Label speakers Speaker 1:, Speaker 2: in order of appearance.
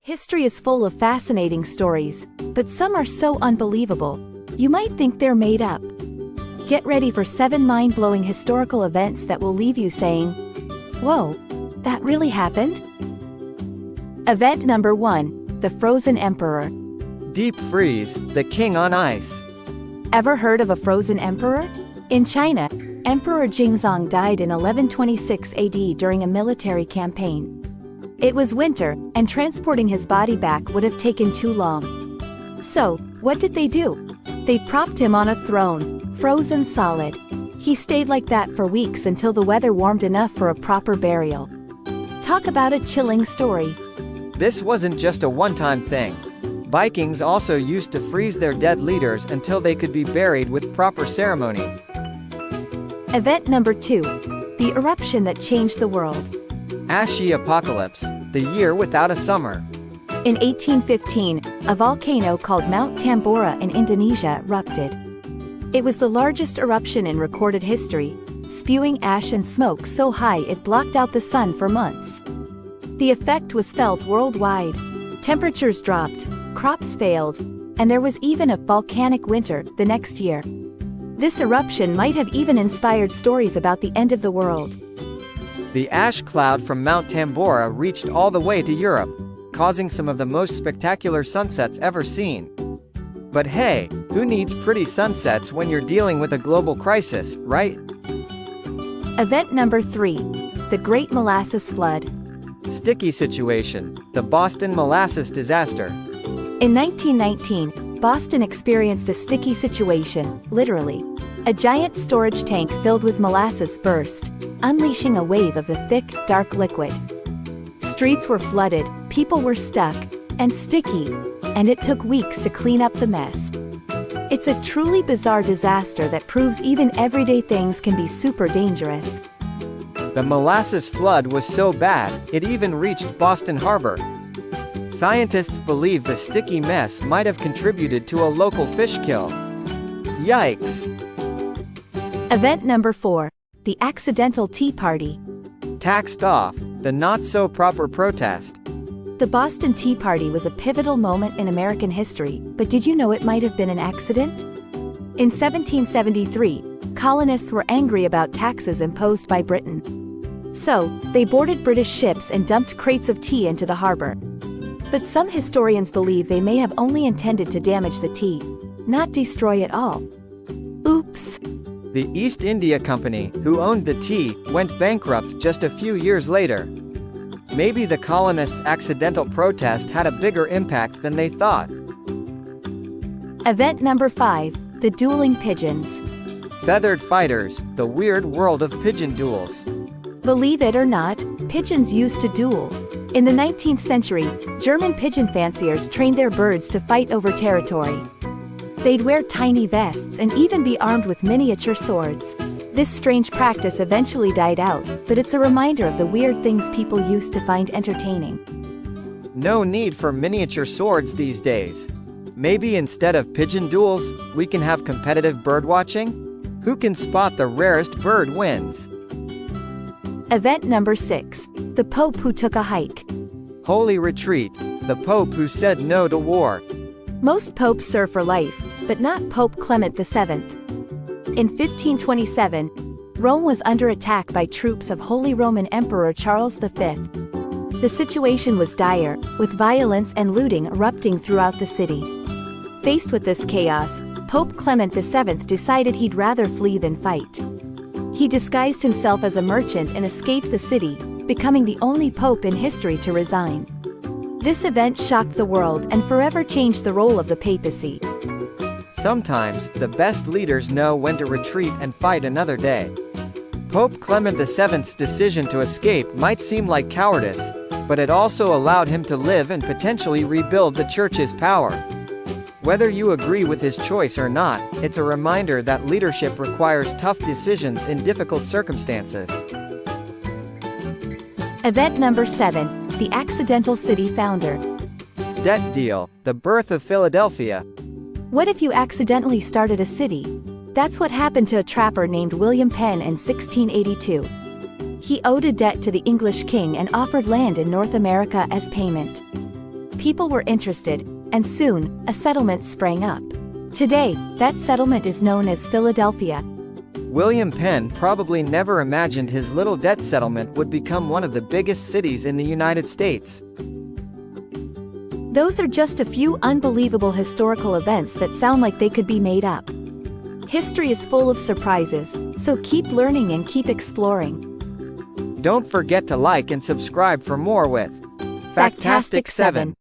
Speaker 1: History is full of fascinating stories, but some are so unbelievable, you might think they're made up. Get ready for 7 mind-blowing historical events that will leave you saying, "Whoa, that really happened?" Event number 1, the Frozen Emperor.
Speaker 2: Deep freeze, the king on ice.
Speaker 1: Ever heard of a frozen emperor? In China, Emperor Jingzong died in 1126 AD during a military campaign. It was winter, and transporting his body back would have taken too long. So, what did they do? They propped him on a throne, frozen solid. He stayed like that for weeks until the weather warmed enough for a proper burial. Talk about a chilling story.
Speaker 2: This wasn't just a one-time thing. Vikings also used to freeze their dead leaders until they could be buried with proper ceremony.
Speaker 1: Event number 2, the eruption that changed the world.
Speaker 2: Ashy apocalypse, the year without a summer.
Speaker 1: In 1815, a volcano called Mount Tambora in Indonesia erupted. It was the largest eruption in recorded history, spewing ash and smoke so high it blocked out the sun for months. The effect was felt worldwide. Temperatures dropped, crops failed, and there was even a volcanic winter the next year. This eruption might have even inspired stories about the end of the world.
Speaker 2: The ash cloud from Mount Tambora reached all the way to Europe, causing some of the most spectacular sunsets ever seen. But hey, who needs pretty sunsets when you're dealing with a global crisis, right?
Speaker 1: Event number 3, the Great Molasses Flood.
Speaker 2: Sticky situation, the Boston Molasses disaster.
Speaker 1: In 1919, Boston experienced a sticky situation, literally. A giant storage tank filled with molasses burst, unleashing a wave of the thick, dark liquid. Streets were flooded, people were stuck, and sticky, and it took weeks to clean up the mess. It's a truly bizarre disaster that proves even everyday things can be super dangerous.
Speaker 2: The molasses flood was so bad, it even reached Boston Harbor. Scientists believe the sticky mess might have contributed to a local fish kill. Yikes!
Speaker 1: Event number 4, the Accidental Tea Party.
Speaker 2: Taxed off, the not-so-proper protest.
Speaker 1: The Boston Tea Party was a pivotal moment in American history, but did you know it might have been an accident? In 1773, colonists were angry about taxes imposed by Britain. So, they boarded British ships and dumped crates of tea into the harbor. But some historians believe they may have only intended to damage the tea, not destroy it all. Oops!
Speaker 2: The East India Company, who owned the tea, went bankrupt just a few years later. Maybe the colonists' accidental protest had a bigger impact than they thought.
Speaker 1: Event number 5, the Dueling Pigeons.
Speaker 2: Feathered fighters, the weird world of pigeon duels.
Speaker 1: Believe it or not, pigeons used to duel. In the 19th century, German pigeon fanciers trained their birds to fight over territory. They'd wear tiny vests and even be armed with miniature swords. This strange practice eventually died out, but it's a reminder of the weird things people used to find entertaining.
Speaker 2: No need for miniature swords these days. Maybe instead of pigeon duels, we can have competitive bird watching? Who can spot the rarest bird wins.
Speaker 1: Event number 6, the Pope who took a hike.
Speaker 2: Holy retreat, the Pope who said no to war.
Speaker 1: Most popes serve for life, but not Pope Clement VII. In 1527, Rome was under attack by troops of Holy Roman Emperor Charles V. The situation was dire, with violence and looting erupting throughout the city. Faced with this chaos, Pope Clement VII decided he'd rather flee than fight. He disguised himself as a merchant and escaped the city, becoming the only pope in history to resign. This event shocked the world and forever changed the role of the papacy.
Speaker 2: Sometimes, the best leaders know when to retreat and fight another day. Pope Clement VII's decision to escape might seem like cowardice, but it also allowed him to live and potentially rebuild the Church's power. Whether you agree with his choice or not, it's a reminder that leadership requires tough decisions in difficult circumstances.
Speaker 1: Event number 7, the Accidental City Founder.
Speaker 2: Debt deal, the birth of Philadelphia.
Speaker 1: What if you accidentally started a city? That's what happened to a trapper named William Penn in 1682. He owed a debt to the English king and offered land in North America as payment. People were interested, and soon, a settlement sprang up. Today, that settlement is known as Philadelphia.
Speaker 2: William Penn probably never imagined his little debt settlement would become one of the biggest cities in the United States.
Speaker 1: Those are just a few unbelievable historical events that sound like they could be made up. History is full of surprises, so keep learning and keep exploring.
Speaker 2: Don't forget to like and subscribe for more with
Speaker 1: Factastic 7.